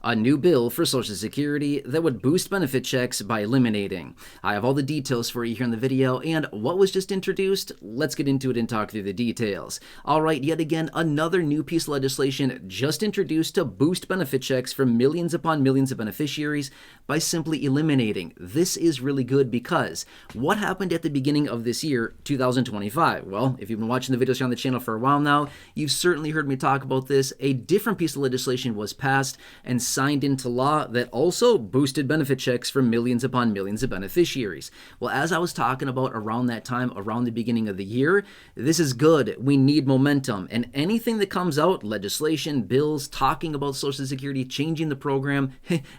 a new bill for Social Security that would boost benefit checks by eliminating. I have all the details for you here in the video, and what was just introduced? Let's get into it and talk through the details. Alright, yet again, another new piece of legislation just introduced to boost benefit checks for millions upon millions of beneficiaries by simply eliminating. This is really good because what happened at the beginning of this year, 2025? Well, if you've been watching the videos here on the channel for a while now, you've certainly heard me talk about this. A different piece of legislation was passed and signed into law that also boosted benefit checks for millions upon millions of beneficiaries. Well, as I was talking about around that time, around the beginning of the year, this is good. We need momentum. And anything that comes out, legislation, bills, talking about Social Security, changing the program,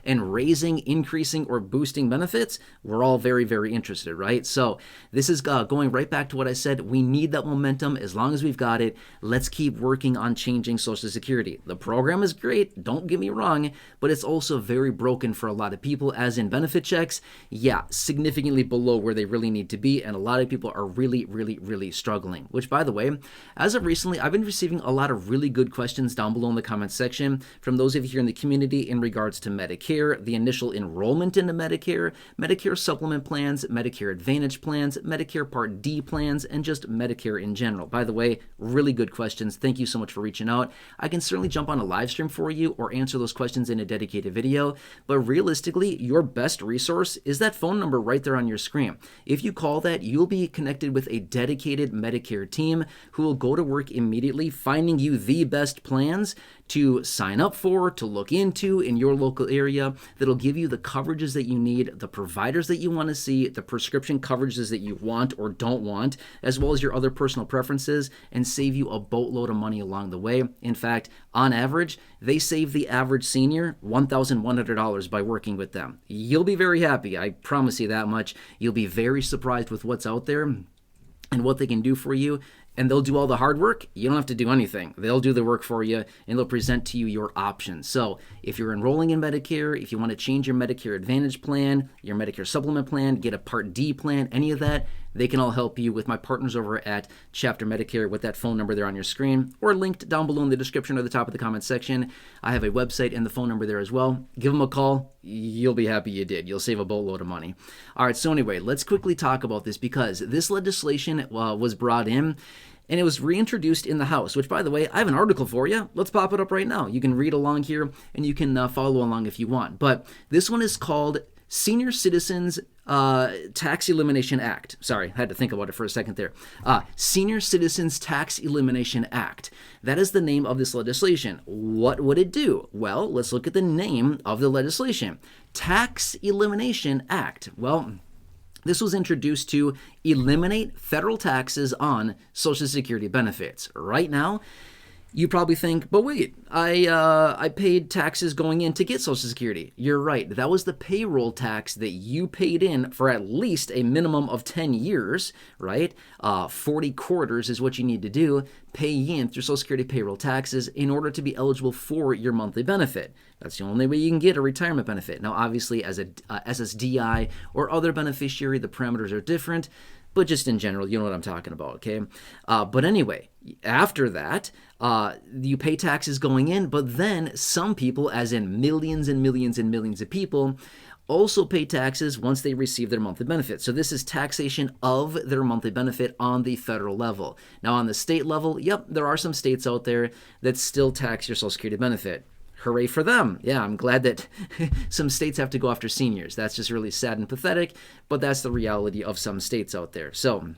and raising, increasing, or boosting benefits, we're all very, very interested, right? So this is going right back to what I said. We need that momentum. As long as we've got it, let's keep working on changing Social Security. The program is great, don't get me wrong, but it's also very broken for a lot of people, as in benefit checks, yeah, significantly below where they really need to be, and a lot of people are really, really, really struggling. Which, by the way, as of recently, I've been receiving a lot of really good questions down below in the comments section from those of you here in the community in regards to Medicare, the initial enrollment into Medicare, Medicare Supplement Plans, Medicare Advantage Plans, Medicare Part D Plans, and just Medicare in general. By the way, really good questions. Thank you so much for reaching out. I can certainly jump on a live stream for you or answer those questions in a dedicated video, but realistically, your best resource is that phone number right there on your screen. If you call that, you'll be connected with a dedicated Medicare team who will go to work immediately finding you the best plans to sign up for, to look into in your local area, that'll give you the coverages that you need, the providers that you want to see, the prescription coverages that you want or don't want, as well as your other personal preferences, and save you a boatload of money along the way. In fact, on average, they save the average senior $1,100 by working with them. You'll be very happy, I promise you that much. You'll be very surprised with what's out there and what they can do for you. And they'll do all the hard work. You don't have to do anything. They'll do the work for you, and they'll present to you your options. So if you're enrolling in Medicare, if you want to change your Medicare Advantage plan, your Medicare Supplement plan, get a Part D plan, any of that, they can all help you with my partners over at Chapter Medicare with that phone number there on your screen, or linked down below in the description or the top of the comment section. I have a website and the phone number there as well. Give them a call. You'll be happy you did. You'll save a boatload of money. All right, so anyway, let's quickly talk about this because this legislation was brought in and it was reintroduced in the House, which, by the way, I have an article for you. Let's pop it up right now. You can read along here, and you can follow along if you want. But this one is called Senior Citizens Tax Elimination Act. Sorry, I had to think about it for a second there. Senior Citizens Tax Elimination Act. That is the name of this legislation. What would it do? Well, let's look at the name of the legislation. Tax Elimination Act. Well, this was introduced to eliminate federal taxes on Social Security benefits. Right now, you probably think, but wait, I paid taxes going in to get Social Security. You're right. That was the payroll tax that you paid in for at least a minimum of 10 years, right? 40 quarters is what you need to do, pay in through Social Security payroll taxes in order to be eligible for your monthly benefit. That's the only way you can get a retirement benefit. Now, obviously, as a SSDI or other beneficiary, the parameters are different. But just in general, you know what I'm talking about, okay? But anyway, after that, you pay taxes going in, but then some people, as in millions and millions and millions of people, also pay taxes once they receive their monthly benefit. So this is taxation of their monthly benefit on the federal level. Now, on the state level, yep, there are some states out there that still tax your Social Security benefit. Hooray for them. Yeah, I'm glad that some states have to go after seniors. That's just really sad and pathetic, but that's the reality of some states out there. So,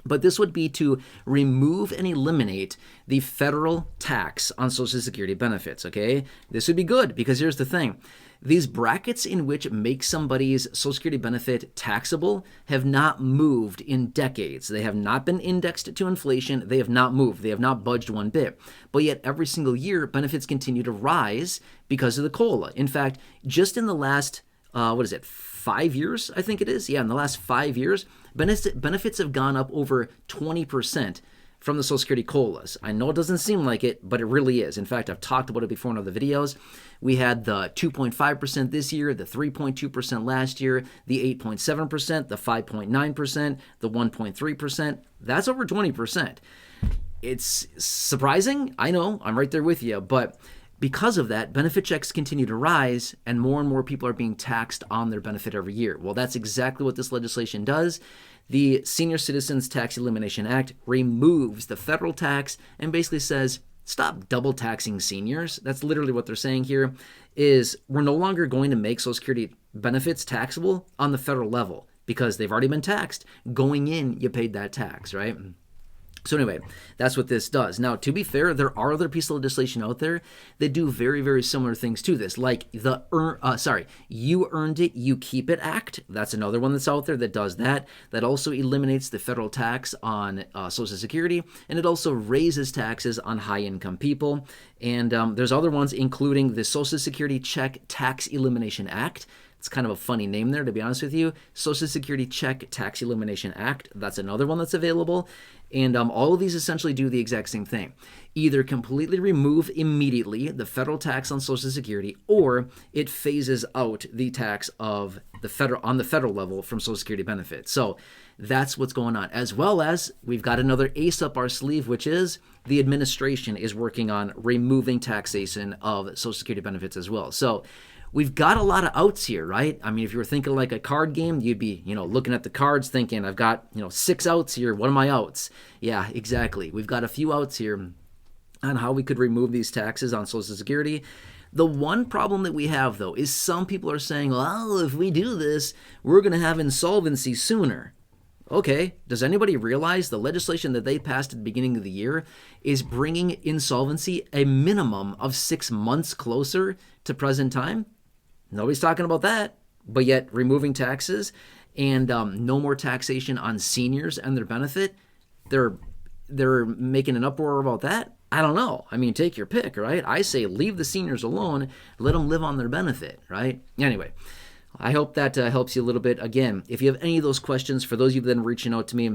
but this would be to remove and eliminate the federal tax on Social Security benefits, okay? This would be good because here's the thing. These brackets in which make somebody's Social Security benefit taxable have not moved in decades. They have not been indexed to inflation. They have not moved. They have not budged one bit. But yet every single year, benefits continue to rise because of the COLA. In fact, just in the last, 5 years, I think it is? Yeah, in the last 5 years, benefits have gone up over 20% from the Social Security COLAs. I know it doesn't seem like it, but it really is. In fact, I've talked about it before in other videos. We had the 2.5% this year, the 3.2% last year, the 8.7%, the 5.9%, the 1.3%. That's over 20%. It's surprising. I know, I'm right there with you, but Because of that, benefit checks continue to rise, and more people are being taxed on their benefit every year. Well, that's exactly what this legislation does. The Senior Citizens Tax Elimination Act removes the federal tax and basically says, stop double taxing seniors. That's literally what they're saying here, is we're no longer going to make Social Security benefits taxable on the federal level because they've already been taxed. Going in, you paid that tax, right? So anyway, that's what this does. Now, to be fair, there are other pieces of legislation out there that do very similar things to this, like the You Earned It, You Keep It Act. That's another one that's out there that does that. That also eliminates the federal tax on Social Security, and it also raises taxes on high-income people. And there's other ones, including the Social Security Check Tax Elimination Act. It's kind of a funny name there, to be honest with you. Social Security Check Tax Elimination Act. That's another one that's available. And all of these essentially do the exact same thing. Either completely remove immediately the federal tax on Social Security, or it phases out the tax of on the federal level from Social Security benefits. So that's what's going on. As well as we've got another ace up our sleeve, which is the administration is working on removing taxation of Social Security benefits as well. So we've got a lot of outs here, right? I mean, if you were thinking like a card game, you'd be, looking at the cards thinking, I've got, 6 outs here. What are my outs? Yeah, exactly. We've got a few outs here on how we could remove these taxes on Social Security. The one problem that we have, though, is some people are saying, well, if we do this, we're going to have insolvency sooner. Okay, does anybody realize the legislation that they passed at the beginning of the year is bringing insolvency a minimum of 6 months closer to present time? Nobody's talking about that, but yet removing taxes and no more taxation on seniors and their benefit, they're making an uproar about that? I don't know. I mean, take your pick, right? I say leave the seniors alone, let them live on their benefit, right? Anyway, I hope that helps you a little bit. Again, if you have any of those questions, for those of you that are reaching out to me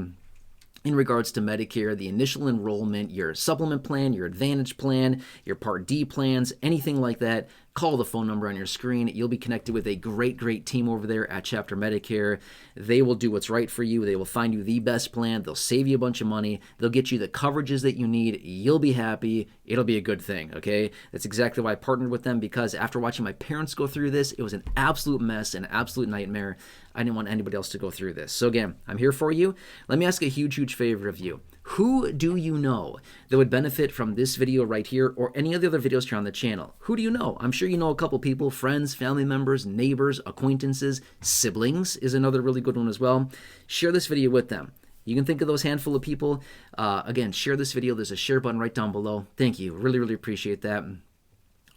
in regards to Medicare, the initial enrollment, your supplement plan, your Advantage plan, your Part D plans, anything like that, call the phone number on your screen. You'll be connected with a great team over there at Chapter Medicare. They will do what's right for you. They will find you the best plan. They'll save you a bunch of money. They'll get you the coverages that you need. You'll be happy. It'll be a good thing, okay? That's exactly why I partnered with them, because after watching my parents go through this, it was an absolute mess, an absolute nightmare. I didn't want anybody else to go through this. So again, I'm here for you. Let me ask a huge favor of you. Who do you know that would benefit from this video right here or any of the other videos here on the channel? Who do you know? I'm sure you know a couple people, friends, family members, neighbors, acquaintances, siblings is another really good one as well. Share this video with them. You can think of those handful of people. Again, share this video. There's a share button right down below. Thank you. Really appreciate that.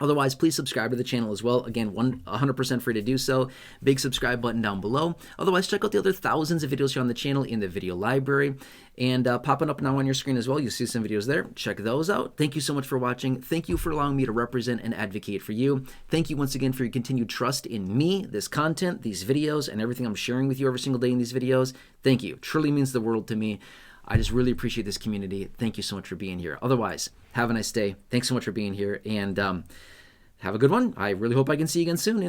Otherwise, please subscribe to the channel as well. Again, 100% free to do so. Big subscribe button down below. Otherwise, check out the other thousands of videos here on the channel in the video library. And popping up now on your screen as well, you see some videos there. Check those out. Thank you so much for watching. Thank you for allowing me to represent and advocate for you. Thank you once again for your continued trust in me, this content, these videos, and everything I'm sharing with you every single day in these videos. Thank you. Truly means the world to me. I just really appreciate this community. Thank you so much for being here. Otherwise, have a nice day. Thanks so much for being here, and have a good one. I really hope I can see you again soon.